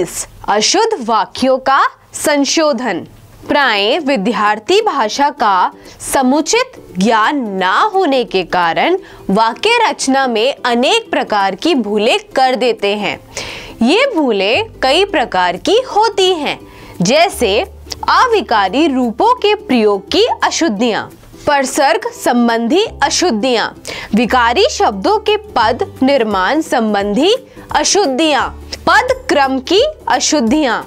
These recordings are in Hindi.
20 अशुद्ध वाक्यों का संशोधन। प्राय विद्यार्थी भाषा का समुचित ज्ञान ना होने के कारण वाक्य रचना में अनेक प्रकार की भूलें कर देते हैं। ये भूलें कई प्रकार की होती हैं, जैसे अविकारी रूपों के प्रयोग की अशुद्धियाँ, परसर्ग संबंधी अशुद्धियाँ, विकारी शब्दों के पद निर्माण संबंधी अशुद्धियाँ, पद क्रम की अशुद्धियाँ,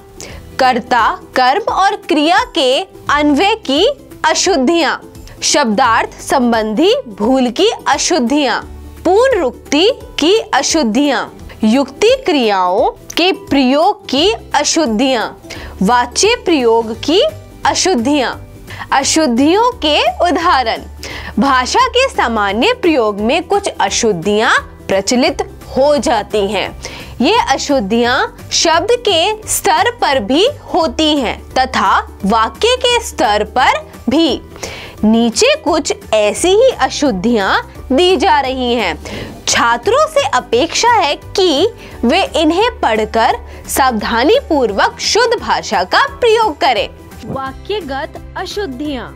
कर्ता कर्म और क्रिया के अन्वय की अशुद्धियाँ, शब्दार्थ संबंधी भूल की अशुद्धियाँ, पुनरुक्ति की अशुद्धियाँ, युक्ति क्रियाओं के प्रयोग की अशुद्धियाँ, वाच्य प्रयोग की अशुद्धियाँ। अशुद्धियों के उदाहरण। भाषा के सामान्य प्रयोग में कुछ अशुद्धियाँ प्रचलित हो जाती हैं। ये अशुद्धियाँ शब्द के स्तर पर भी होती हैं तथा वाक्य के स्तर पर भी। नीचे कुछ ऐसी ही अशुद्धियाँ दी जा रही हैं। छात्रों से अपेक्षा है कि वे इन्हें पढ़कर सावधानी पूर्वक शुद्ध भाषा का प्रयोग करें। वाक्यगत अशुद्धियाँ।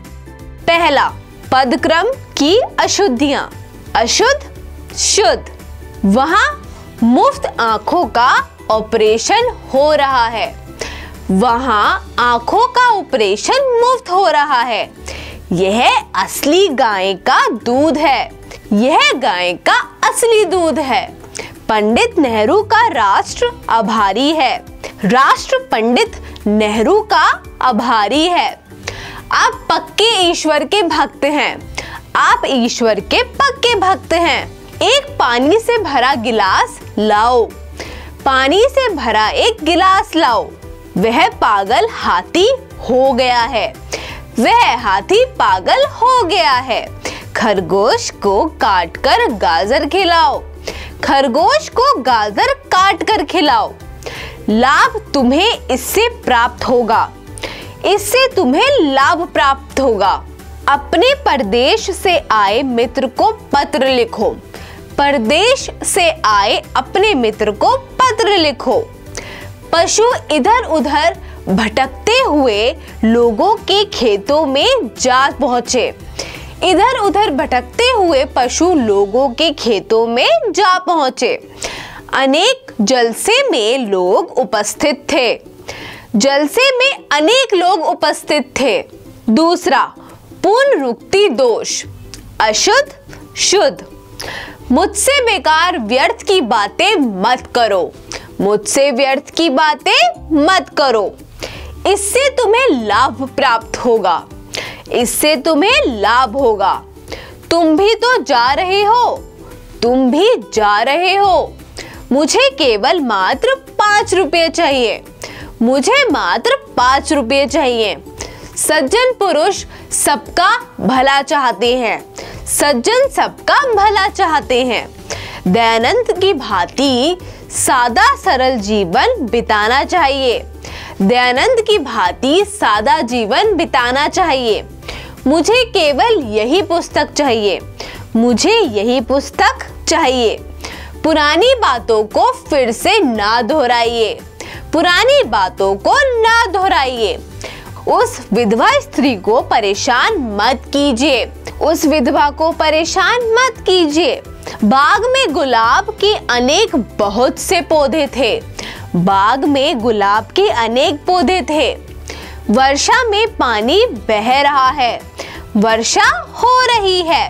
पहला, पदक्रम की अशुद्धियाँ। अशुद्ध शुद्ध। वहाँ मुफ्त आँखों का ऑपरेशन हो रहा है। वहाँ आँखों का ऑपरेशन मुफ्त हो रहा है। यह असली गाय का दूध है। यह गाय का असली दूध है। पंडित नेहरू का राष्ट्र आभारी है। राष्ट्र पंडित नेहरू का आभारी है। आप पक्के ईश्वर के भक्त हैं। आप ईश्वर के पक्के भक्त हैं। एक पानी से भरा गिलास लाओ। पानी से भरा एक गिलास लाओ। वह पागल हाथी हो गया है। वह हाथी पागल हो गया है। खरगोश को काटकर गाजर खिलाओ। खरगोश को गाजर काटकर खिलाओ। लाभ तुम्हें इससे प्राप्त होगा। इससे तुम्हें लाभ प्राप्त होगा। अपने परदेश से आए मित्र को पत्र लिखो। परदेश से आए अपने मित्र को पत्र लिखो। पशु इधर उधर भटकते हुए लोगों के खेतों में जा पहुंचे। इधर उधर भटकते हुए पशु लोगों के खेतों में जा पहुंचे। अनेक जलसे में लोग उपस्थित थे। जलसे में अनेक लोग उपस्थित थे। दूसरा, पुनरुक्ति दोष। अशुद्ध शुद्ध। मुझसे बेकार व्यर्थ की बातें मत करो। मुझसे व्यर्थ की बातें मत करो। इससे तुम्हें लाभ प्राप्त होगा। इससे तुम्हें लाभ होगा। तुम भी तो जा रहे हो। तुम भी जा रहे हो। मुझे केवल मात्र 5 रुपये चाहिए। मुझे मात्र 5 रुपये चाहिए। सज्जन पुरुष सबका भला चाहते हैं। सज्जन सबका भला चाहते हैं। दयानंद की भांति सादा सरल जीवन बिताना चाहिए। दयानंद की भांति सादा जीवन बिताना चाहिए। मुझे केवल यही पुस्तक चाहिए। मुझे यही पुस्तक चाहिए। पुरानी बातों को फिर से ना दोहराइए। पुरानी बातों को ना दोहराइए। उस विधवा स्त्री को परेशान मत कीजिए। उस विधवा को परेशान मत कीजिए। बाग में गुलाब के अनेक बहुत से पौधे थे। बाग में गुलाब के अनेक पौधे थे। वर्षा में पानी बह रहा है। वर्षा हो रही है।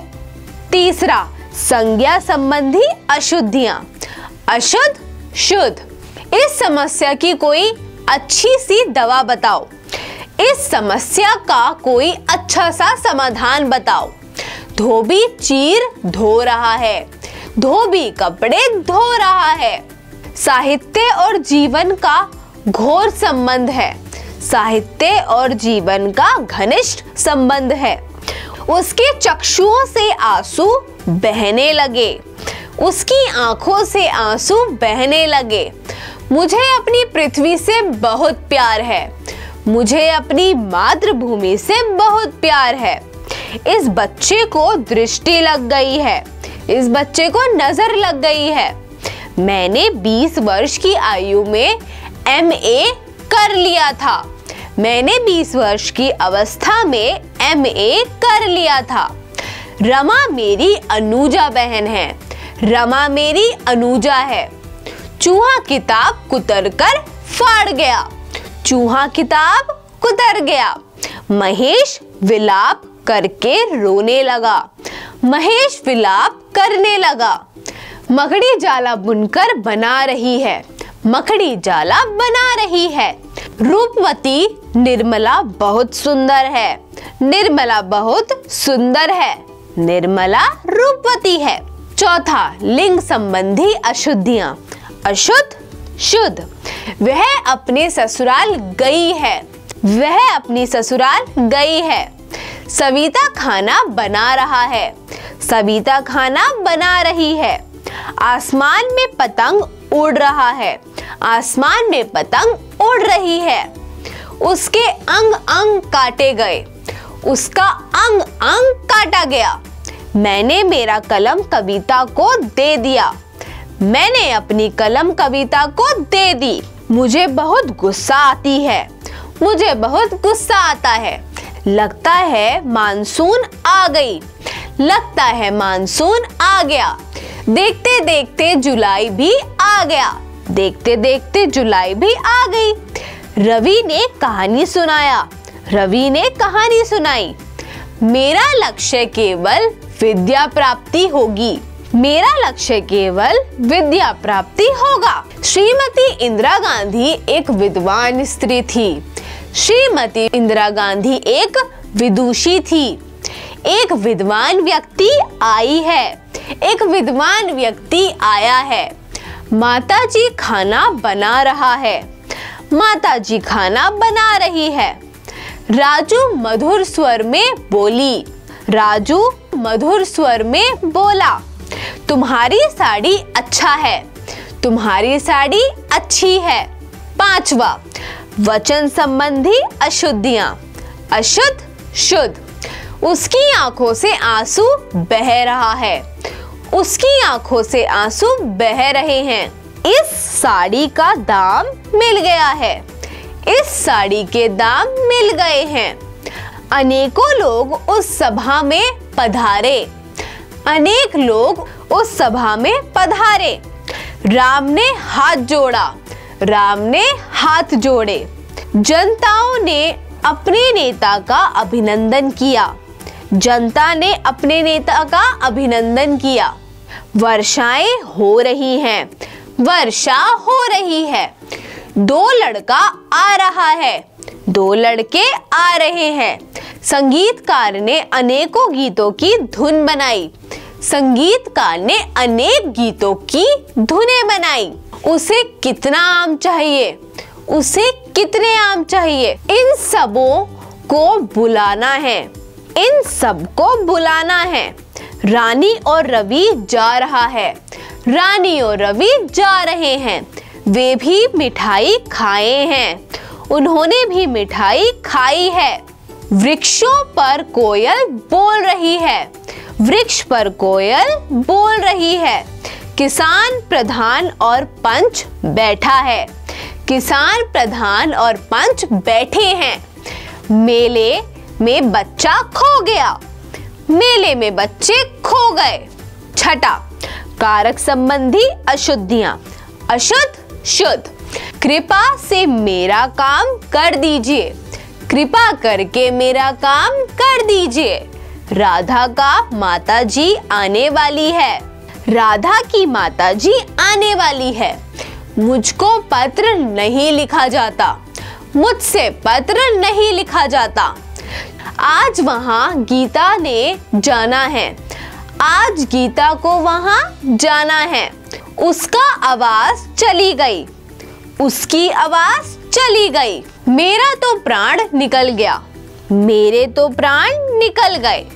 तीसरा, संज्ञा संबंधी अशुद्धियाँ। अशुद्ध शुद्ध। इस समस्या की कोई अच्छी सी दवा बताओ। इस समस्या का कोई अच्छा सा समाधान बताओ। धोबी चीर धो रहा है। धोबी कपड़े धो रहा है। साहित्य और जीवन का घोर संबंध है। साहित्य और जीवन का घनिष्ठ संबंध है। उसके चक्षुओं से आंसू बहने लगे। उसकी आंखों से आंसू बहने लगे। मुझे अपनी पृथ्वी से बहुत प्यार है। मुझे अपनी मातृभूमि से बहुत प्यार है। इस बच्चे को दृष्टि लग गई है। इस बच्चे को नजर लग गई है। मैंने 20 वर्ष की आयु में MA कर लिया था। मैंने 20 वर्ष की अवस्था में MA कर लिया था। रमा मेरी अनुजा बहन है। रमा मेरी अनुजा है। चूहा किताब कुतर कर फाड़ गया। चूहा किताब कुतर गया। महेश विलाप करके रोने लगा। महेश विलाप करने लगा। मकड़ी जाला बुनकर बना रही है। मकड़ी जाला बना रही है। रूपवती निर्मला बहुत सुंदर है। निर्मला बहुत सुंदर है। निर्मला रूपवती है। चौथा, लिंग संबंधी अशुद्धियां। अशुद्ध, शुद्ध। वह अपने ससुराल गई है। वह अपनी ससुराल गई है। सविता खाना बना रहा है। सविता खाना बना रही है। आसमान में पतंग उड़ रहा है। आसमान में पतंग उड़ रही है। उसके अंग अंग काटे गए। उसका अंग अंग काटा गया। मैंने मेरा कलम कविता को दे दिया। मैंने अपनी कलम कविता को दे दी। मुझे बहुत गुस्सा आती है। मुझे बहुत गुस्सा आता है। लगता है मानसून आ गई। लगता है मानसून आ गया। देखते देखते जुलाई भी आ गया। देखते देखते जुलाई भी आ गई। रवि ने कहानी सुनाया। रवि ने कहानी सुनाई। मेरा लक्ष्य केवल विद्या प्राप्ति होगी। मेरा लक्ष्य केवल विद्या प्राप्ति होगा। श्रीमती इंदिरा गांधी एक विद्वान स्त्री थी। श्रीमती इंदिरा गांधी एक विदुषी थी। एक विद्वान व्यक्ति आई है। एक विद्वान व्यक्ति आया है। माताजी खाना बना रहा है। माताजी खाना बना रही है। राजू मधुर स्वर में बोली। राजू मधुर स्वर में बोला, तुम्हारी साड़ी अच्छा है। तुम्हारी साड़ी अच्छी है। पांचवा, वचन संबंधी अशुद्धियां। अशुद्ध, शुद्ध। उसकी आंखों से आंसू बह रहा है। उसकी आंखों से आंसू बह रहे हैं। इस साड़ी का दाम मिल गया है। इस साड़ी के दाम मिल गए हैं। अनेकों लोग उस सभा में पधारे। अनेक लोग उस सभा में पधारे। राम ने हाथ जोड़ा। राम ने हाथ जोड़े। जनताओं ने अपने नेता का अभिनंदन किया। जनता ने अपने नेता का अभिनंदन किया। वर्षाएं हो रही हैं। वर्षा हो रही है। दो लड़का आ रहा है। दो लड़के आ रहे हैं। संगीतकार ने अनेकों गीतों की धुन बनाई। संगीतकार ने अनेक गीतों की धुनें बनाई। उसे कितना आम चाहिए? उसे कितने आम चाहिए? इन सबों को बुलाना है। इन सबको बुलाना है। रानी और रवि जा रहा है। रानी और रवि जा रहे हैं। वे भी मिठाई खाए हैं। उन्होंने भी मिठाई खाई है। वृक्षों पर कोयल बोल रही है। वृक्ष पर कोयल बोल रही है। किसान प्रधान और पंच बैठा है। किसान प्रधान और पंच बैठे हैं। मेले में बच्चा खो गया। मेले में बच्चे खो गए। छठा, कारक संबंधी अशुद्धियां। अशुद्ध, शुद्ध। कृपा से मेरा काम कर दीजिए। कृपा करके मेरा काम कर दीजिए। राधा का माताजी आने वाली है। राधा की माताजी आने वाली है। मुझको पत्र नहीं लिखा जाता। मुझसे पत्र नहीं लिखा जाता। आज वहां गीता ने जाना है। आज गीता को वहां जाना है। उसका आवाज चली गई। उसकी आवाज चली गई। मेरा तो प्राण निकल गया। मेरे तो प्राण निकल गए।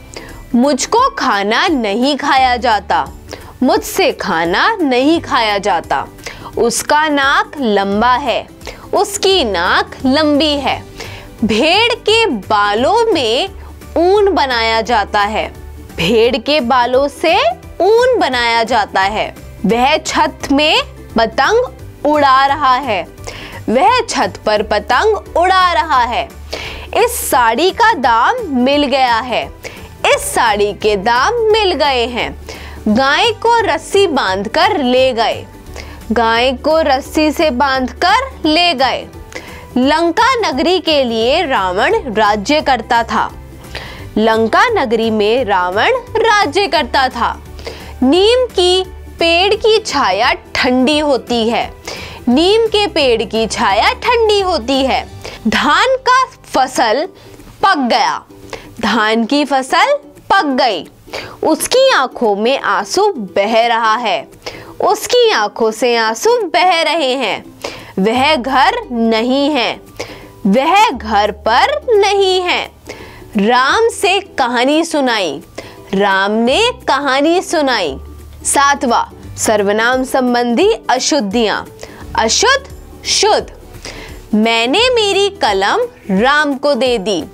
मुझको खाना नहीं खाया जाता। मुझसे खाना नहीं खाया जाता। उसका नाक लंबा है। उसकी नाक लंबी है। भेड़ के बालों में ऊन बनाया जाता है। भेड़ के बालों से ऊन बनाया जाता है। वह छत में पतंग उड़ा रहा है। वह छत पर पतंग उड़ा रहा है। इस साड़ी का दाम मिल गया है। इस साड़ी के दाम मिल गए हैं। गाय को रस्सी बांधकर ले गए। गाय को रस्सी से बांधकर ले गए। लंका नगरी के लिए रावण राज्य करता था। लंका नगरी में रावण राज्य करता था। नीम की पेड़ की छाया ठंडी होती है। नीम के पेड़ की छाया ठंडी होती है। धान का फसल पक गया। धान की फसल पक गई। उसकी आंखों में आंसू बह रहा है। उसकी आंखों से आंसू बह रहे हैं। वह घर नहीं है। वह घर पर नहीं है। राम से कहानी सुनाई। राम ने कहानी सुनाई। 7वां, सर्वनाम संबंधी अशुद्धियां। अशुद्ध, शुद्ध। मैंने मेरी कलम राम को दे दी।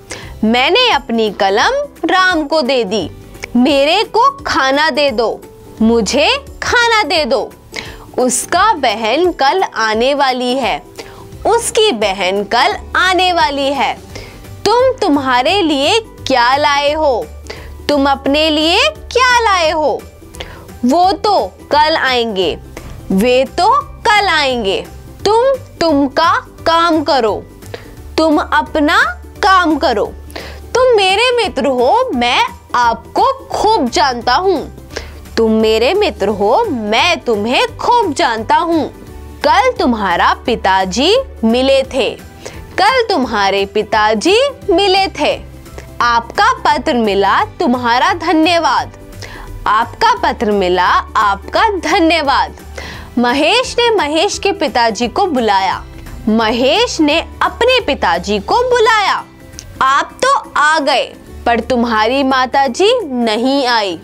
मैंने अपनी कलम राम को दे दी। मेरे को खाना दे दो। मुझे खाना दे दो। उसका बहन कल आने वाली है। उसकी बहन कल आने वाली है। तुम तुम्हारे लिए क्या लाए हो? तुम अपने लिए क्या लाए हो? वो तो कल आएंगे। वे तो कल आएंगे। तुम का काम करो। तुम अपना काम करो। तुम मेरे मित्र हो, मैं आपको खूब जानता हूँ। तुम मेरे मित्र हो, मैं तुम्हें खूब जानता हूँ। कल तुम्हारा पिताजी मिले थे। कल तुम्हारे पिताजी मिले थे। आपका पत्र मिला, तुम्हारा धन्यवाद। आपका पत्र मिला, आपका धन्यवाद। महेश ने महेश के पिताजी को बुलाया। महेश ने अपने पिताजी को बुलाया। आप तो आ गए, पर तुम्हारी माताजी नहीं आई।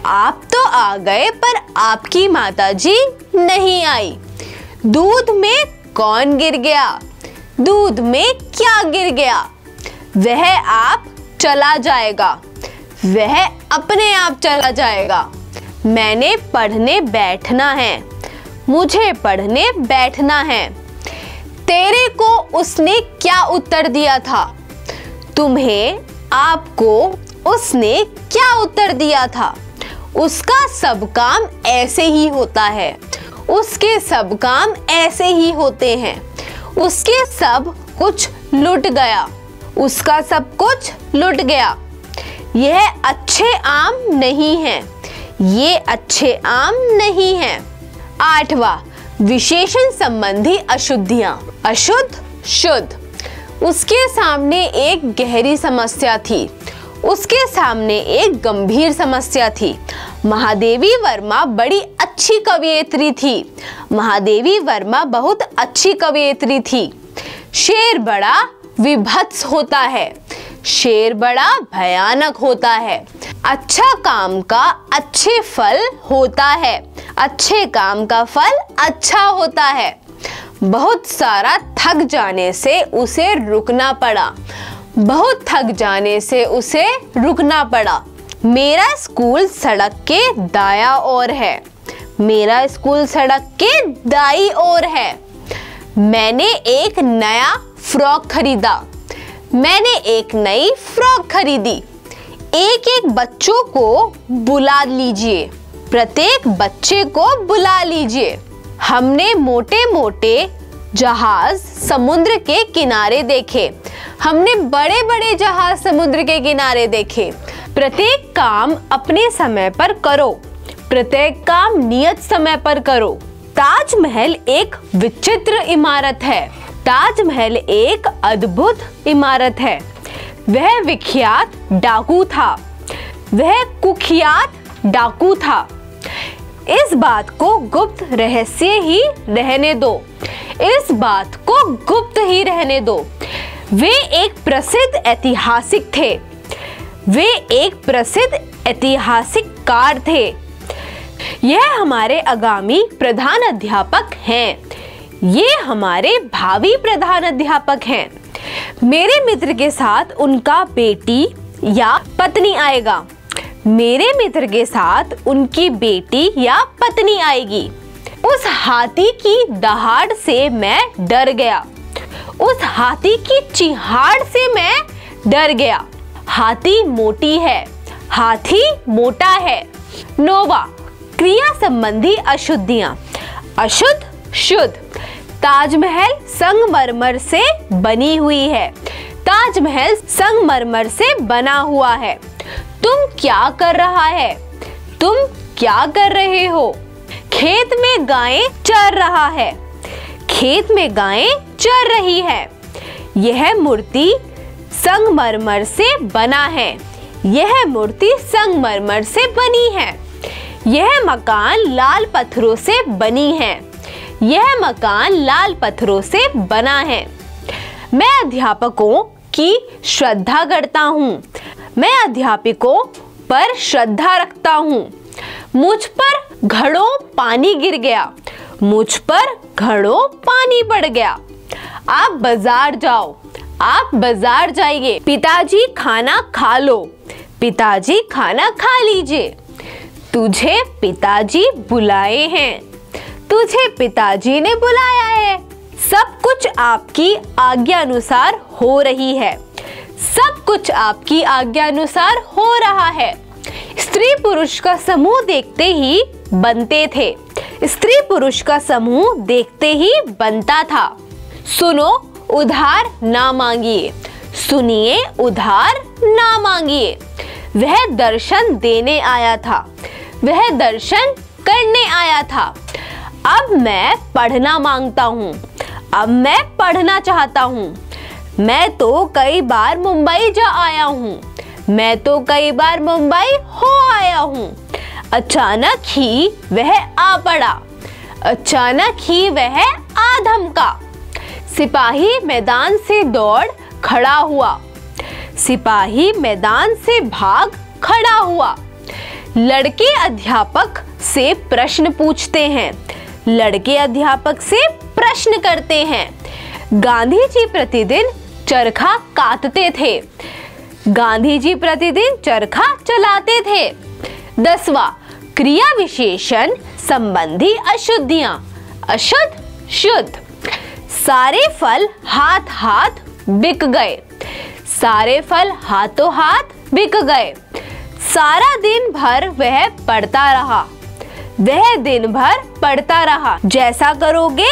आप तो आ गए, पर आपकी माताजी नहीं आई। दूध में कौन गिर गया? दूध में क्या गिर गया? वह आप चला जाएगा। वह अपने आप चला जाएगा। मैंने पढ़ने बैठना है। मुझे पढ़ने बैठना है। तेरे को उसने क्या उत्तर दिया था? तुम्हें, आपको उसने क्या उत्तर दिया था? उसका सब काम ऐसे ही होता है। उसके सब काम ऐसे ही होते हैं। उसके सब कुछ लुट गया। उसका सब कुछ लुट गया। यह अच्छे आम नहीं है। ये अच्छे आम नहीं है। 8वां, विशेषण संबंधी अशुद्धियां। अशुद्ध, शुद्ध। उसके सामने एक गहरी समस्या थी। उसके सामने एक गंभीर समस्या थी। महादेवी वर्मा बड़ी अच्छी कवयित्री थी। महादेवी वर्मा बहुत अच्छी कवयित्री थी। शेर बड़ा विभत्स होता है। शेर बड़ा भयानक होता है। अच्छा काम का अच्छे फल होता है। अच्छे काम का फल अच्छा होता है। बहुत सारा थक जाने से उसे रुकना पड़ा। बहुत थक जाने से उसे रुकना पड़ा। मेरा स्कूल सड़क के दाया ओर है। मेरा स्कूल सड़क के दाई ओर है। मैंने एक नया फ्रॉक खरीदा। मैंने एक नई फ्रॉक खरीदी। एक एक बच्चों को बुला लीजिए। प्रत्येक बच्चे को बुला लीजिए। हमने मोटे मोटे जहाज समुद्र के किनारे देखे। हमने बड़े बड़े जहाज समुद्र के किनारे देखे। प्रत्येक काम अपने समय पर करो। प्रत्येक काम नियत समय पर करो। ताजमहल एक विचित्र इमारत है। ताजमहल एक अद्भुत इमारत है। वह विख्यात डाकू था। वह कुख्यात डाकू था। इस बात को गुप्त रहस्य ही रहने दो। इस बात को गुप्त ही रहने दो। वे एक प्रसिद्ध ऐतिहासिक थे। वे एक प्रसिद्ध ऐतिहासिककार थे। यह हमारे आगामी प्रधान अध्यापक हैं। ये हमारे भावी प्रधान अध्यापक हैं। मेरे मित्र के साथ उनका बेटी या पत्नी आएगा। मेरे मित्र के साथ उनकी बेटी या पत्नी आएगी। उस हाथी की दहाड़ से मैं डर गया। उस हाथी की चिहाड़ से मैं डर गया। हाथी मोटी है, हाथी मोटा है। 9वां, क्रिया संबंधी अशुद्धियां। अशुद्ध, शुद्ध। ताजमहल संगमरमर से बनी हुई है। ताजमहल संगमरमर से बना हुआ है। तुम क्या कर रहा है? तुम क्या कर रहे हो? खेत में गायें चर रहा है। खेत में गायें चर रही है। यह मूर्ति संगमरमर से बना है। यह मूर्ति संगमरमर से बनी है। यह मकान लाल पत्थरों से बनी है। यह मकान लाल पत्थरों से बना है। मैं अध्यापकों की श्रद्धा करता हूँ। मैं अध्यापकों पर श्रद्धा रखता हूँ। मुझ पर घड़ों पानी गिर गया। मुझ पर घड़ों पानी पड़ गया। आप बाजार जाओ। आप बाजार जाइए। पिताजी खाना खा लो। पिताजी खाना खा लीजिए। तुझे पिताजी बुलाए हैं। तुझे पिताजी ने बुलाया है। सब कुछ आपकी आज्ञा अनुसार हो रही है। सब कुछ आपकी आज्ञा अनुसार हो रहा है। स्त्री पुरुष का समूह देखते ही बनते थे। स्त्री पुरुष का समूह देखते ही बनता था। सुनो, उधार ना मांगिए। सुनिए, उधार ना मांगिए। वह दर्शन देने आया था। वह दर्शन करने आया था। अब मैं पढ़ना मांगता हूँ। अब मैं पढ़ना चाहता हूँ। मैं तो कई बार मुंबई जा आया हूँ। मैं तो कई बार मुंबई हो आया हूँ। अचानक ही वह आ पड़ा। अचानक ही वह आ धमका। सिपाही मैदान से दौड़ खड़ा हुआ। सिपाही मैदान से भाग खड़ा हुआ। लड़के अध्यापक से प्रश्न पूछते हैं। लड़के अध्यापक से प्रश्न करते हैं। गांधी जी प्रतिदिन चरखा कातते थे। गांधी जी प्रतिदिन चरखा चलाते थे। 10वां, क्रिया विशेषण संबंधी अशुद्धियां। अशुद्ध, शुद्ध। सारे फल हाथ हाथ बिक गए। सारे फल हाथों हाथ बिक गए। सारा दिन भर वह पढ़ता रहा। वह दिन भर पढ़ता रहा। जैसा करोगे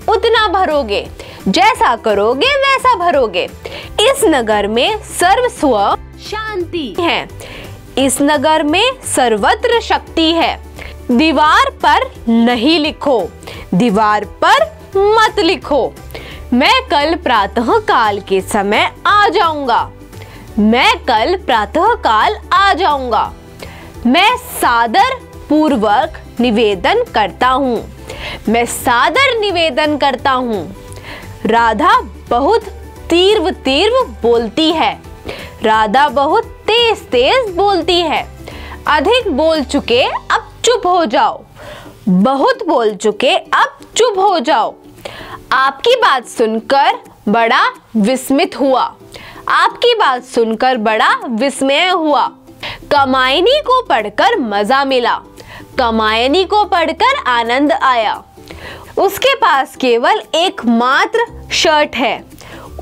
उतना भरोगे। जैसा करोगे वैसा भरोगे। इस नगर में सर्वस्व शांति है। इस नगर में सर्वत्र शक्ति है। दीवार पर नहीं लिखो। दीवार पर मत लिखो। मैं कल प्रातः काल के समय आ जाऊंगा। मैं कल प्रातः काल आ जाऊंगा। मैं सादर पूर्वक निवेदन करता हूँ। मैं सादर निवेदन करता हूँ। राधा बहुत तीव्र तीव्र बोलती है। राधा बहुत तेज तेज बोलती है। अधिक बोल चुके, अब चुप हो जाओ। बहुत बोल चुके, अब चुप हो जाओ। आपकी बात सुनकर बड़ा विस्मित हुआ। आपकी बात सुनकर बड़ा विस्मय हुआ। कमायनी को पढ़कर मजा मिला। कमायनी को पढ़कर आनंद आया। उसके पास केवल एक मात्र शर्ट है।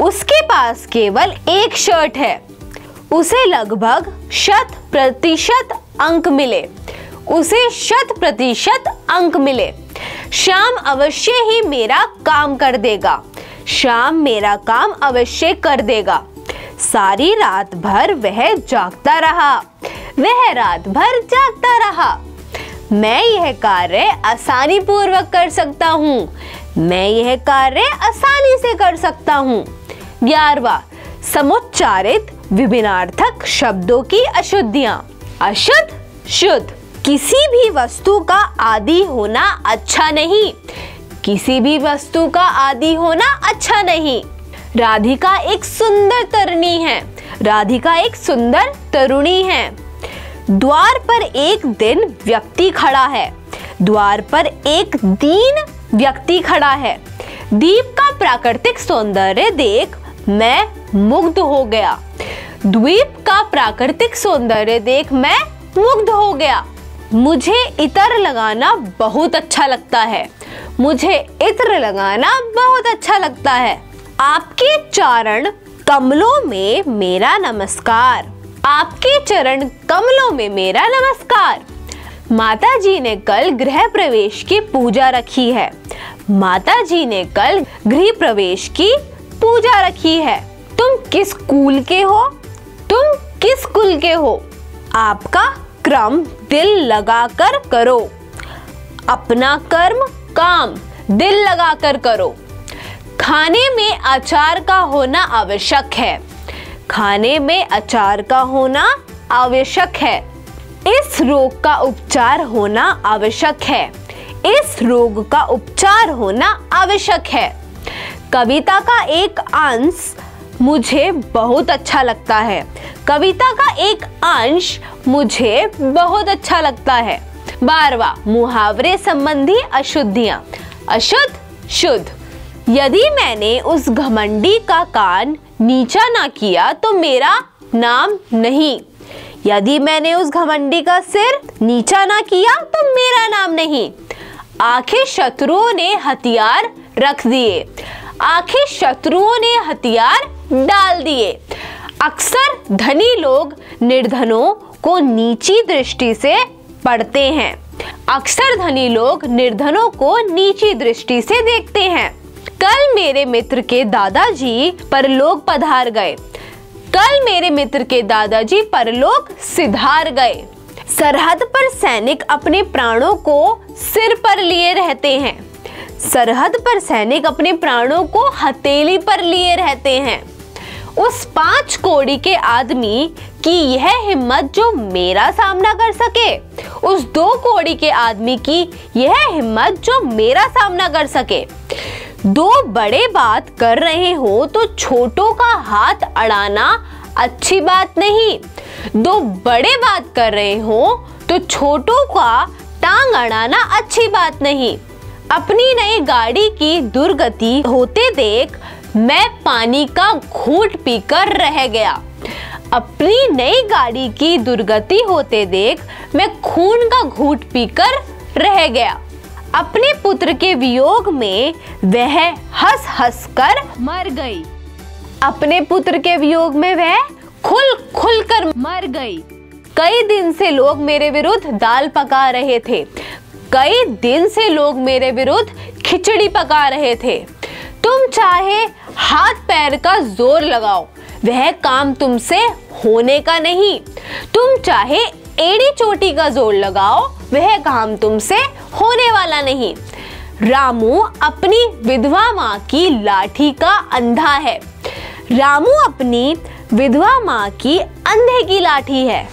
उसके पास केवल एक शर्ट है। उसे लगभग 100% अंक मिले। उसे 100% अंक मिले। श्याम अवश्य ही मेरा काम कर देगा। श्याम मेरा काम अवश्य कर देगा। सारी रात भर वह जागता रहा। वह रात भर जागता रहा। मैं यह कार्य आसानी पूर्वक कर सकता हूँ। मैं यह कार्य आसानी से कर सकता हूँ। 11वां, समुच्चारित विभिन्नार्थक शब्दों की अशुद्धियां। अशुद्ध, शुद्ध। किसी भी वस्तु का आदि होना अच्छा नहीं। किसी भी वस्तु का आदि होना अच्छा नहीं। राधिका एक सुंदर तरुणी है। राधिका एक सुंदर तरुणी है। द्वार पर एक दिन व्यक्ति खड़ा है। द्वार पर एक दीन व्यक्ति खड़ा है। द्वीप का प्राकृतिक सौंदर्य देख मैं मुग्ध हो गया। द्वीप का प्राकृतिक सौंदर्य देख मैं मुग्ध हो गया। मुझे इत्र लगाना बहुत अच्छा लगता है। मुझे इत्र लगाना बहुत अच्छा लगता है। आपके चरण कमलों में मेरा नमस्कार। आपके चरण कमलों में मेरा नमस्कार। माता जी ने कल गृह प्रवेश की पूजा रखी है। माता जी ने कल गृह प्रवेश की पूजा रखी है। तुम किस कुल के हो? तुम किस कुल के हो? आपका कर्म दिल लगाकर करो। अपना कर्म काम दिल लगाकर करो। खाने में अचार का होना आवश्यक है। खाने में अचार का होना आवश्यक है। इस रोग का उपचार होना आवश्यक है। इस रोग का उपचार होना आवश्यक है। कविता का एक अंश मुझे बहुत अच्छा लगता है। कविता का एक अंश मुझे बहुत अच्छा लगता है। 12वां, मुहावरे संबंधी अशुद्धियां। अशुद्ध शुद्ध। यदि मैंने उस घमंडी का कान नीचा ना किया तो मेरा नाम नहीं। यदि मैंने उस घमंडी का सिर नीचा ना किया तो मेरा नाम नहीं। आखिर शत्रुओं ने हथियार रख दिए। आखिर शत्रुओं ने हथियार डाल दिए। अक्सर धनी लोग निर्धनों को नीची दृष्टि से पढ़ते हैं। अक्सर धनी लोग निर्धनों को नीची दृष्टि से देखते हैं। कल मेरे मित्र के दादाजी परलोक पधार गए। कल मेरे मित्र के दादाजी परलोक सिधार गए। सरहद पर सैनिक अपने प्राणों को सिर पर लिए रहते हैं। सरहद पर सैनिक अपने प्राणों को हथेली पर लिए रहते हैं। उस 5 कौड़ी के आदमी की यह हिम्मत जो मेरा सामना कर सके। उस 2 कौड़ी के आदमी की यह हिम्मत जो मेरा सामना कर सके। 2 बड़े बात कर रहे हो तो छोटों का हाथ अड़ाना अच्छी बात नहीं। 2 बड़े बात कर रहे हो तो छोटों का टांग अड़ाना अच्छी बात नहीं। अपनी नई गाड़ी की दुर्गति होते देख मैं पानी का घूंट पीकर रह गया। अपनी नई गाड़ी की दुर्गति होते देख मैं खून का घूंट पीकर रह गया। अपने पुत्र के वियोग में वह हंस हंस कर मर गई। अपने पुत्र के वियोग में वह खुल खुल कर मर गई। कई दिन से लोग मेरे विरुद्ध दाल पका रहे थे। कई दिन से लोग मेरे विरुद्ध खिचड़ी पका रहे थे। तुम चाहे हाथ पैर का जोर लगाओ, वह काम तुमसे होने का नहीं। तुम चाहे एड़ी चोटी का जोर लगाओ, वह काम तुमसे होने वाला नहीं। रामू अपनी विधवा माँ की लाठी का अंधा है। रामू अपनी विधवा माँ की अंधे की लाठी है।